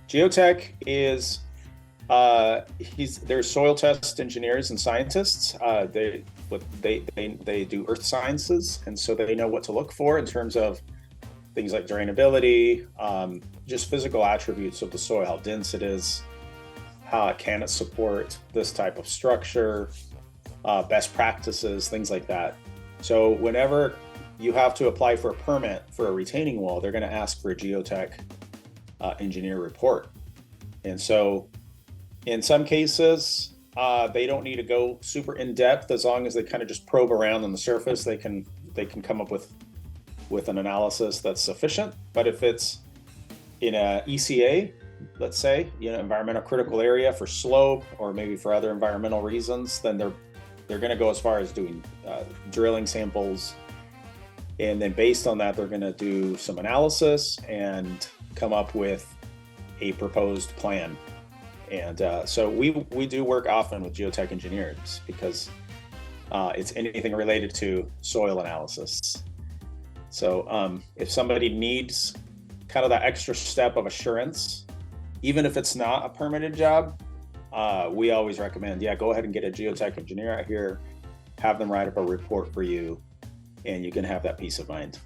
Geotech is there's soil test engineers and scientists. They do earth sciences, and so they know what to look for in terms of things like drainability, just physical attributes of the soil, how dense it is, how can it support this type of structure, best practices, things like that. So whenever you have to apply for a permit for a retaining wall, they're going to ask for a geotech engineer report. And so in some cases, they don't need to go super in depth. As long as they kind of just probe around on the surface, they can come up with an analysis that's sufficient. But if it's in a ECA, let's say, environmental critical area for slope or maybe for other environmental reasons, then they're going to go as far as doing drilling samples, and then based on that, they're going to do some analysis and come up with a proposed plan. And so we do work often with geotech engineers because it's anything related to soil analysis. So if somebody needs kind of that extra step of assurance, even if it's not a permitted job, we always recommend, go ahead and get a geotech engineer out here, have them write up a report for you, and you can have that peace of mind.